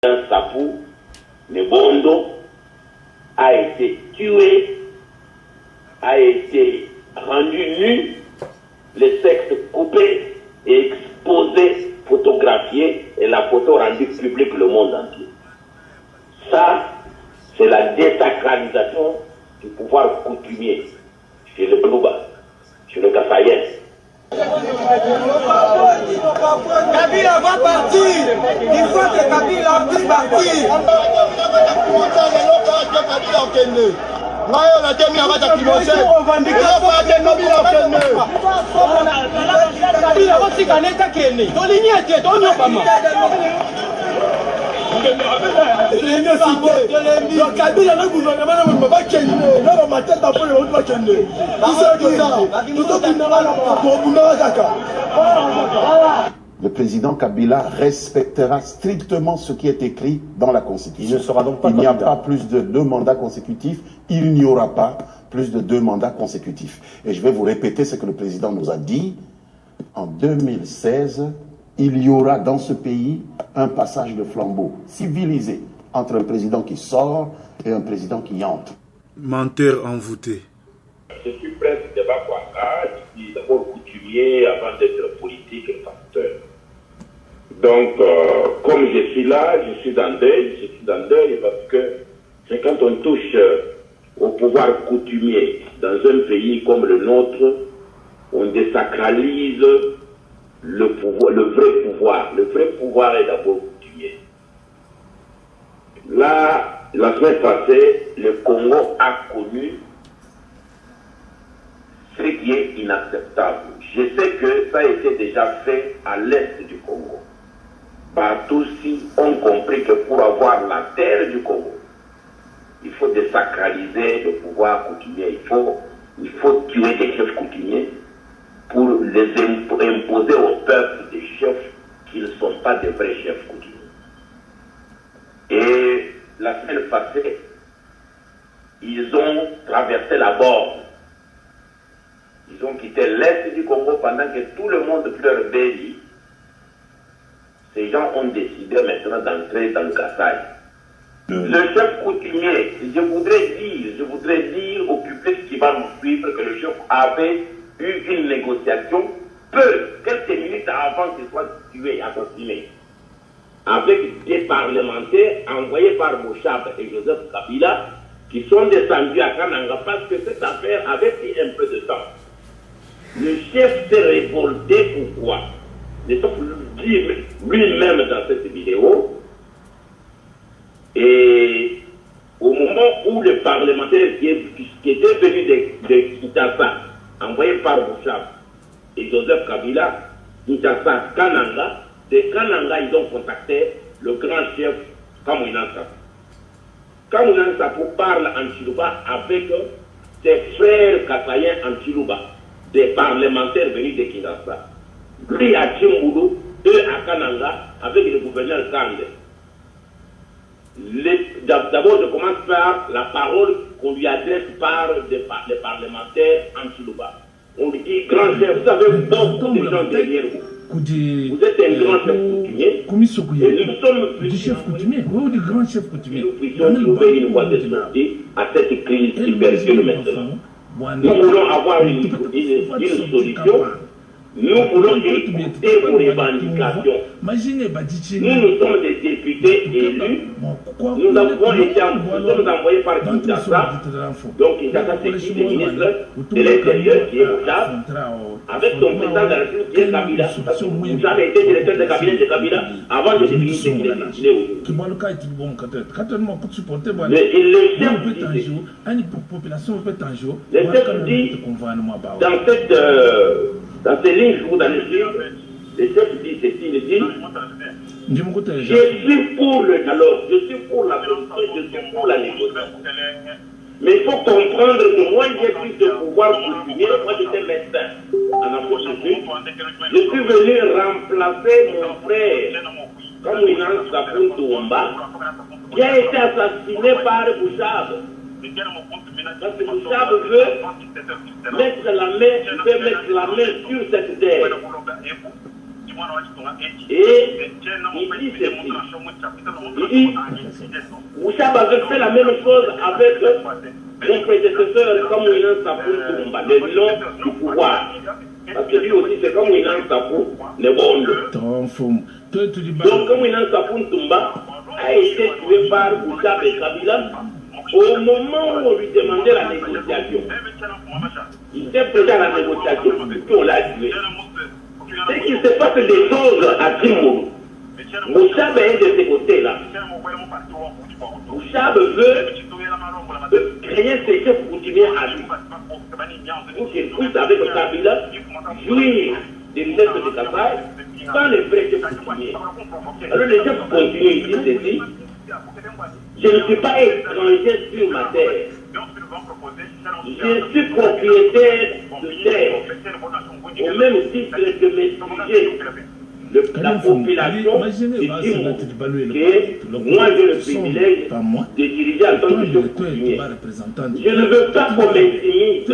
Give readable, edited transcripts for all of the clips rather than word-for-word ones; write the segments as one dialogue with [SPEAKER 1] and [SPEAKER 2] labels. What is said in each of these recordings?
[SPEAKER 1] Sapou, Nebondo, a été tué, a été rendu nu, les sexes coupés et exposés, photographiés, et la photo rendue publique le monde entier. Ça, c'est la désacralisation du pouvoir coutumier chez le Blouba, chez le Kassaïen.
[SPEAKER 2] Kabila va partir. Il faut que Kabila puisse partir.
[SPEAKER 3] Le président Kabila respectera strictement ce qui est écrit dans la Constitution.
[SPEAKER 4] Il ne sera donc pas
[SPEAKER 3] Il n'y a pas plus de 2 mandats consécutifs. Il n'y aura pas plus de 2 mandats consécutifs. Et je vais vous répéter ce que le président nous a dit. En 2016, il y aura dans ce pays un passage de flambeau civilisé entre un président qui sort et un président qui entre.
[SPEAKER 5] Menteur envoûté.
[SPEAKER 1] Je suis presque débat Ouattara, je suis d'abord coutumier avant d'être politique et facteur. Donc, comme je suis là, je suis en deuil parce que c'est quand on touche au pouvoir coutumier dans un pays comme le nôtre, on désacralise le pouvoir, le vrai pouvoir. Le vrai pouvoir est d'abord coutumier. Là, la semaine passée, le Congo a connu ce qui est inacceptable. Je sais que ça a été déjà fait à l'est du Congo. Partout ci ont compris que pour avoir la terre du Congo, il faut désacraliser le pouvoir coutumier. Il faut tuer des chefs coutumiers pour les imposer au peuple des chefs qui ne sont pas des vrais chefs coutumiers. Et la semaine passée, ils ont traversé la borne. Ils ont quitté l'est du Congo pendant que tout le monde pleure Béli. Ces gens ont décidé maintenant d'entrer dans le Kassai. Le chef coutumier, je voudrais dire au public qui va nous suivre que le chef avait eu une négociation quelques minutes avant qu'il soit tué, assassiné, avec des parlementaires envoyés par Mouchab et Joseph Kabila qui sont descendus à Kananga parce que cette affaire avait pris un peu de temps. Le chef s'est révolté, pourquoi? Le chef le dit lui-même dans cette vidéo. Et au moment où le parlementaire qui était venu de Kinshasa, envoyé par Mouchab et Joseph Kabila, Kinshasa, Kananga, de Kananga, ils ont contacté le grand chef Kamouina Sapou. Kamouina Sapou parle en Chiluba avec ses frères kassaïens en Chiluba, des parlementaires venus de Kinshasa. Lui à Tchimboulou, eux à Kananga, avec le gouverneur Kande. D'abord, je commence par la parole qu'on lui adresse par les parlementaires en Chiluba. On lui dit, grand chef, vous avez beaucoup de gens derrière vous. Vous êtes un grand chef coutumier. Et nous sommes
[SPEAKER 6] du chef coutumier, oui, du grand chef coutumier.
[SPEAKER 1] Nous puissions trouver une voie de sortie à cette crise qui perdure maintenant. Nous voulons avoir une solution. Nous voulons écouter vos revendications. Nous sommes des députés élus. Nous sommes envoyés par Kinshasa. Donc Kinshasa, c'est qui? Le ministre de l'Intérieur qui est Mouchab, avec son président de la République qui est Kabila. Mouchab a été directeur de cabinet de Kabila avant de devenir ce qu'il est aujourd'hui. Mais le chef dit, dans ces lignes que vous allez suivre, le chef dit ceci, il dit, je suis pour le dialogue, je suis pour la solution, je suis pour la négociation. Mais il faut comprendre que moi j'ai plus de pouvoir coutumier, moi j'étais médecin en Afrique du Sud. Je suis venu remplacer mon frère, Kamouina Sapou Toumba, qui a été assassiné par Mouchab. Parce que Mouchab veut mettre la main sur cette terre. Et il dit ceci. Il dit, Mouchaba veut faire la même chose avec mon prédécesseur comme Mouinan Sapou Toumba, le nom du pouvoir. Parce que lui aussi, c'est comme Mouinan Sapou, le bon. Donc, comme Mouinan Sapou Toumba a été tué par Mouchaba et Kabila au moment où on lui demandait la négociation. Il était présent à la négociation, puis on l'a tué. C'est qu'il se passe des choses à Timour. Mouchaba est de ce côté-là. Mouchaba veut créer ce que pour continuer à lui. Pour qu'il puisse avec Kabila jouir des richesses de Kassai sans les vrais chefs coutumiers. Alors les chefs continuent, ils disent ceci. Je ne suis pas étranger sur ma terre. Je suis propriétaire de terre. Au même titre que mes sujets. La population que moi j'ai le privilège de diriger en tant que chef coutumier. Je ne veux pas qu'on m'intimise.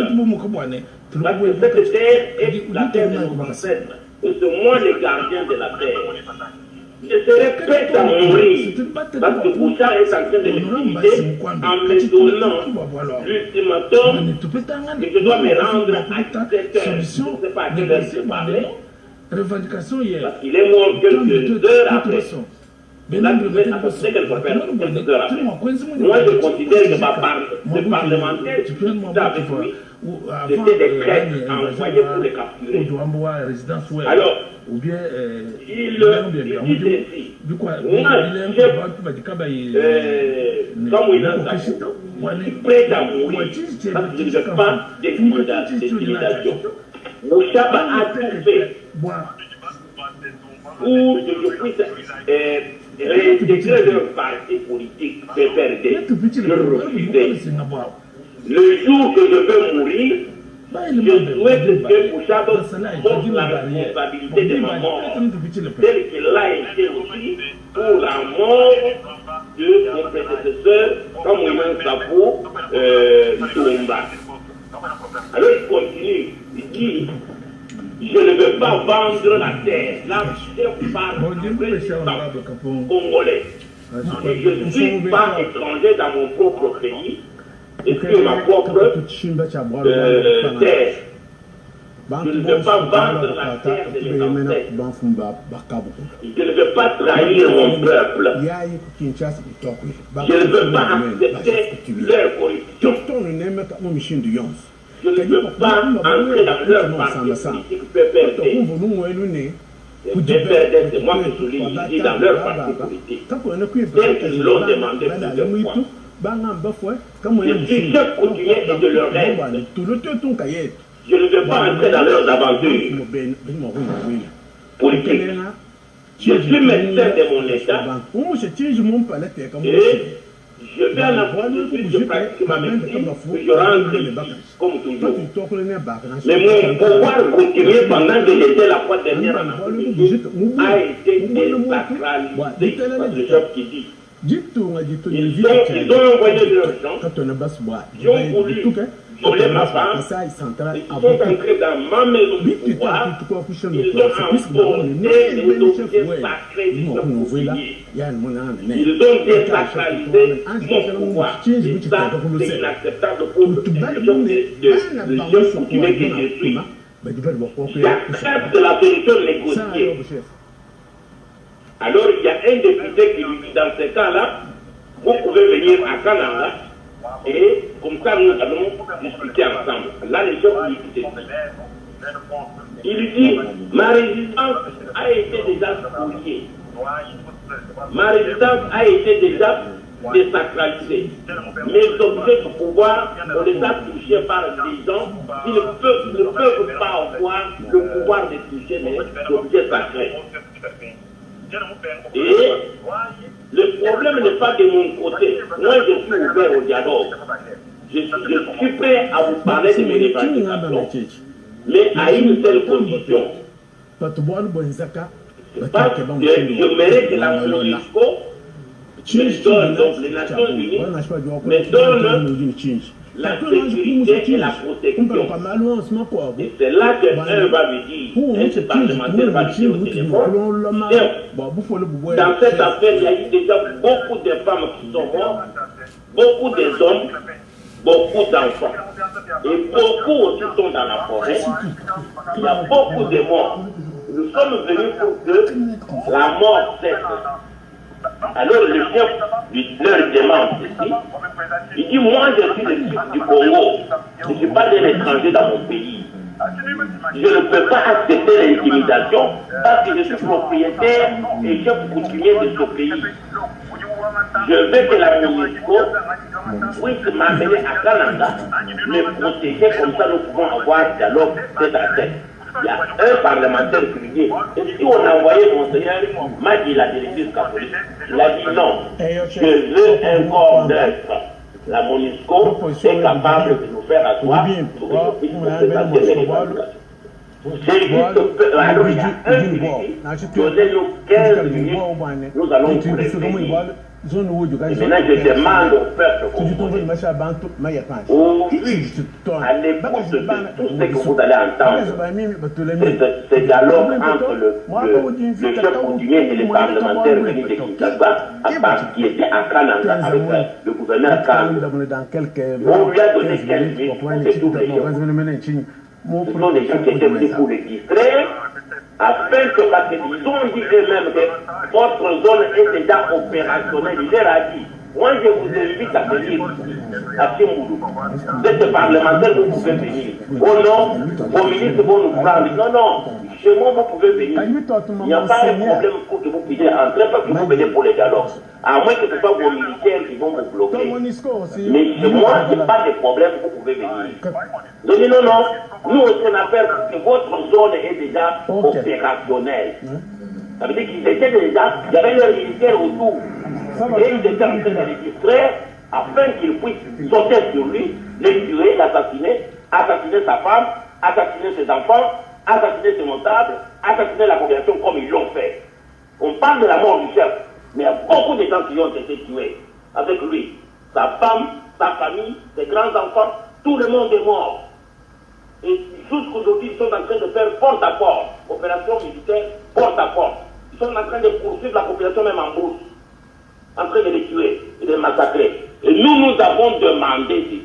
[SPEAKER 1] Parce que cette terre est la terre de nos ancêtres. Et c'est moi le gardien de la terre. Je serais prêt à mourir parce que Bouchard est en train de l'utiliser en me donnant l'ultimatum que je dois me rendre à cette heure. Je ne sais pas à quelle heure je parlais. Parce qu'il est mort quelques heures après. Là, tu sais qu'elle peut faire quelques heures après. Moi, je considère que le parlementaire qui était avec lui, c'était des traîtres envoyés pour les capturer. Alors, il dit ceci. Moi, comme il a dit, je suis prêt à mourir parce que je ne veux pas d'intimidation. Mouchaba a tout fait pour que je puisse réintégrer leur parti politique PPRD. Je refusais. Le jour que je veux mourir, je souhaite que Mouchaba porte la responsabilité de ma mort, telle qu'il a été aussi pour la mort de mon prédécesseur, comme Mouinan Sapou Toumba. Alors il continue, il dit, je ne veux pas vendre la terre, la terre par le président congolais. Je ne suis pas étranger dans mon propre pays. Et sur ma propre terre. Je ne veux pas vendre la terre de mes ancêtres. Je ne veux pas trahir mon peuple. Je ne veux pas accepter leur corruption. Je ne veux pas entrer dans leur parti politique PPRD. PPRD, c'est moi qui suis dans leur parti politique. Tel qu'ils l'ont demandé plusieurs fois. Je suis chef coutumier et de leur reste. Je ne veux pas entrer dans leurs aventures politiques. Je suis médecin de mon état et je vais à la politique, je pratique ma médecine, je rentre comme toujours. Mais mon pouvoir continuer pendant que j'étais la fois dernière en politique a été désacralisé. C'est le chef qui dit. Ils ont envoyé leurs gens, ils ont voulu voler ma femme, ils sont entrés dans ma maison de pouvoir, ils ont emporté les objets sacrés du chef coutumier. Ils ont désacralisé mon pouvoir. Ça, c'est inacceptable pour le chef coutumier que je suis. J'accepte la solution négociée. Alors il y a un député qui lui dit dans ce cas-là, vous pouvez venir à Kananga et comme ça nous allons discuter ensemble. Là les gens lui disent, il lui dit, ma résistance a été déjà spoliée. Ma résistance a été déjà désacralisée. Mes objets de pouvoir, on les a touchés par des gens qui ne peuvent pas avoir le pouvoir de toucher les objets sacrés. Et le problème n'est pas de mon côté. Moi, je suis ouvert au dialogue. Je suis prêt à vous parler de mes revendications, mais à une seule condition. Parce que j'aimerais que la MONUSCO me donne, donc les Nations Unies, me donne la sécurité et la protection. Et c'est là que un va me dire, un parlementaire va dire au téléphone, dans cette affaire, il y a eu déjà beaucoup de femmes qui sont mortes, beaucoup d'hommes, beaucoup d'enfants. Et beaucoup aussi sont dans la forêt. Il y a beaucoup de morts. Nous sommes venus pour que la mort cesse. Alors le chef leur demande ceci. Il dit, moi je suis le fils du Congo. Je ne suis pas un étranger dans mon pays. Je ne peux pas accepter l'intimidation parce que je suis propriétaire et chef coutumier de ce pays. Je veux que la MONUSCO puisse m'amener à Canada, me protéger, comme ça nous pouvons avoir un dialogue tête à tête. Il y a un parlementaire qui lui dit, et si on a envoyé Monseigneur Madi, la directrice catholique, il a dit non, je veux un corps d'œuvre. La MONUSCO est capable de nous faire asseoir pour que je puisse nous présenter les revendications. C'est juste alors il y a un minute, donnez-nous 15 minutes, nous allons vous réveiller. Et maintenant, je demande au peuple congolais, au vu, à l'écoute de tout ce que vous allez entendre, c'est dialogue entre le chef coutumier et les parlementaires venus de Kinshasa, qui étaient à Kananga avec le gouverneur Kananga. On lui a donné quelques minutes pour que tous les gens. Ce sont des gens qui étaient venus pour les distraire, afin que, parce qu'ils ont dit eux-mêmes que votre zone est déjà opérationnelle. Il leur a dit, moi je vous invite à venir ici, à Tchimboulou. Vous êtes parlementaire, vous pouvez venir. Oh non, vos ministres vont nous prendre. Non, non, chez moi vous pouvez venir. Il n'y a pas de problème pour que vous puissiez entrer, parce que vous venez pour les dialogues. À moins que ce soit vos militaires qui vont vous bloquer. Mais chez moi, il n'y a pas de problème, vous pouvez venir. Je dis non, non, nous on a peur que votre zone est déjà opérationnelle. Ça veut dire qu'ils étaient déjà, il y avait leur militaire autour. Et ils étaient en train de les distraire afin qu'ils puissent sauter sur lui, le tuer, l'assassiner, assassiner sa femme, assassiner ses enfants, assassiner ses notables, assassiner la population comme ils l'ont fait. On parle de la mort du chef, mais il y a beaucoup de gens qui ont été tués avec lui. Sa femme, sa famille, ses grands-enfants, tout le monde est mort. Et jusqu'aujourd'hui, ils sont en train de faire porte à porte, opération militaire, porte à porte. Ils sont en train de poursuivre la population même en brousse, en train de les tuer et de les massacrer. Et nous avons demandé ceci.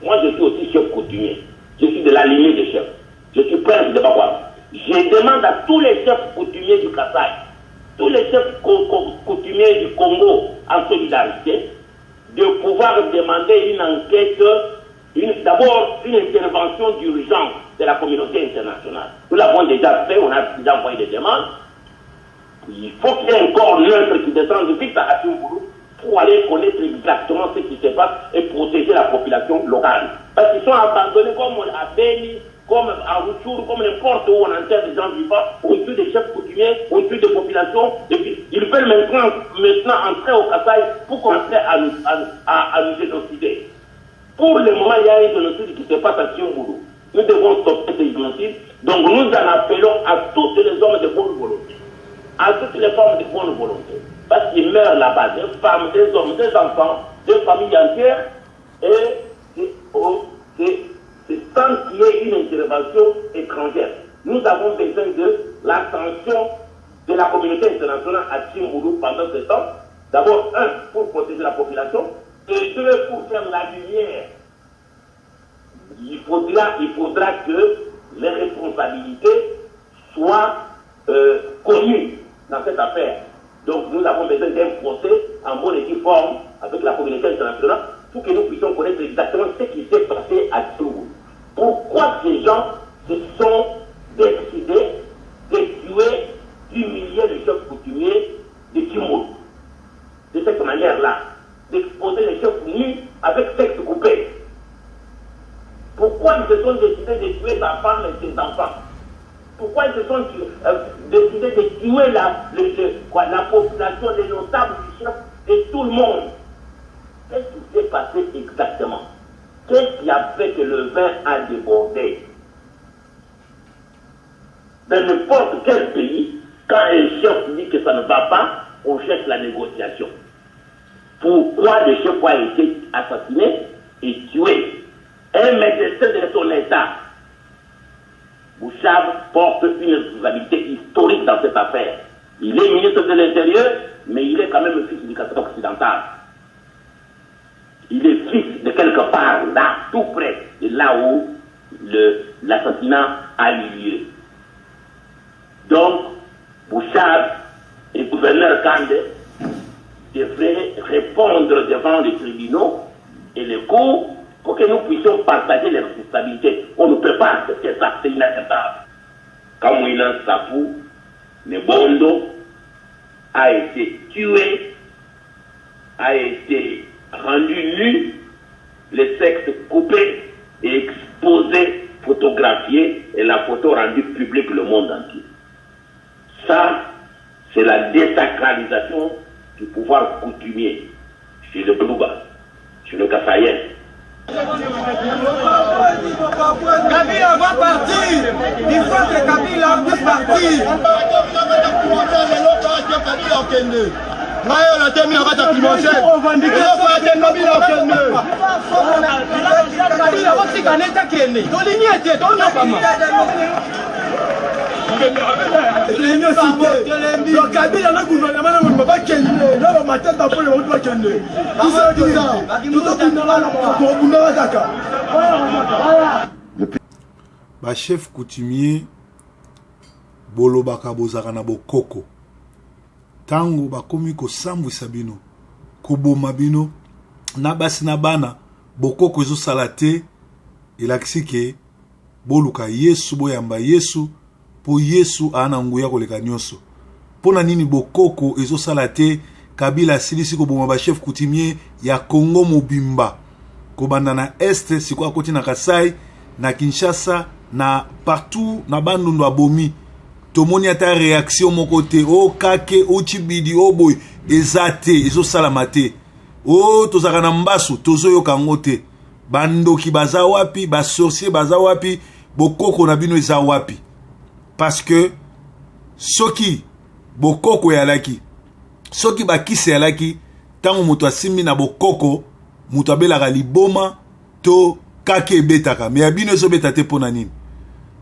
[SPEAKER 1] Moi, je suis aussi chef coutumier. Je suis de la lignée des chefs. Je suis prince de Bakwa. Je demande à tous les chefs coutumiers du Kasaï, tous les chefs coutumiers du Congo en solidarité, de pouvoir demander une enquête, d'abord une intervention d'urgence de la communauté internationale. Nous l'avons déjà fait, on a déjà envoyé des demandes. Il faut qu'il y ait un corps neutre qui descende vite à Tchimboulou pour aller connaître exactement ce qui se passe et protéger la population locale. Parce qu'ils sont abandonnés comme à Beni, comme à Rutshuru, comme n'importe où on enterre des gens vivants, on tue des chefs coutumiers, on tue des populations, et puis ils veulent maintenant entrer au Kasaï pour commencer à nous génocider. Pour le moment, il y a un génocide qui se passe à Tchimboulou. Nous devons stopper ce génocide. Donc nous en appelons à tous les hommes de bonne volonté, à toutes les femmes de bonne volonté. Parce qu'ils meurent là-bas, des femmes, des hommes, des enfants, des familles entières, et c'est sans qu'il y ait une intervention étrangère. Nous avons besoin de l'attention de la communauté internationale à Tchimboulou pendant ce temps. D'abord, un, pour protéger la population, et deux, pour faire la lumière. Il faudra que les responsabilités soient connues dans cette affaire. Donc nous avons besoin d'un procès en bonne et due forme avec la communauté internationale pour que nous puissions connaître exactement ce qui s'est passé à Tchimboulou. Pourquoi ces gens se sont décidés de tuer, d'humilier les chefs coutumiers de Tchimboulou de cette manière-là, d'exposer les chefs nus avec sexe coupé? Pourquoi ils se sont décidés de tuer sa femme et ses enfants? Pourquoi ils se sont décidés de tuer la population, les notables du chef et tout le monde? Qu'est-ce qui s'est passé exactement? Qu'est-ce qui a fait que le vin a débordé? Dans n'importe quel pays, quand un chef dit que ça ne va pas, on cherche la négociation. Pourquoi le chef a été assassiné et tué un médecin de son État. Bouchard porte une responsabilité historique dans cette affaire. Il est ministre de l'Intérieur, mais il est quand même fils du Qatar occidental. Il est fils de quelque part, là, tout près de là où l'assassinat a eu lieu. Donc, Bouchard et gouverneur Kandé devraient répondre devant les tribunaux et les cours pour que nous puissions partager les responsabilités. On ne peut pas accepter ça, c'est inacceptable. Quand Mouilan Sapou, Nebondo, a été tué, a été rendu nu, les sexes coupés et exposés, photographiés, et la photo rendue publique le monde entier. Ça, c'est la désacralisation du pouvoir coutumier chez le Blouba, chez le Kassaïen.
[SPEAKER 2] Kabila va partir. Il faut que Kabila puisse partir.
[SPEAKER 5] Ba chef coutumier bolobaka bozaka na bokoko tango bakomi kosambwisa bino koboma bino na basi na bana bokoko ezosala te elakisi ke boluka Yesu boyamba Yesu po Yesu ana nguya koleka nyonso pona nini bokoko ezosala te Kabila silisi koboma ba chef coutumier ya Congo mobimba kobanda na este sikwa koti na Kasai na Kinshasa na partout na bandundu abomi tomoni ata réaction moko te o kake o chibidi o boy ezate ezosala te o tozaka na mbasu tozoyoka ngo te bandoki baza wapi ba sorcier baza wapi bokoko na bino eza wapi parce que soki bokoko yalaki soki bakise yalaki tango moto asimbi na bokoko moto abelaka liboma to kake ebetaka mais abino ezobeta te pona nini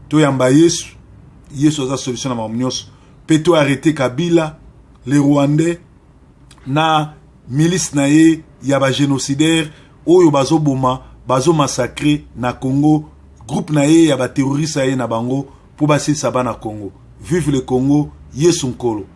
[SPEAKER 5] to yamba Yesu Yesu aza solution na mamnyos pe to arrêter Kabila les Rwandais na milice na ye ya ba génocidaire oyo bazoboma bazo massacrer na Congo groupe na ye ya ba terroriste ye na bango pour basilisa bana Congo vive le Congo Yesu Nkolo.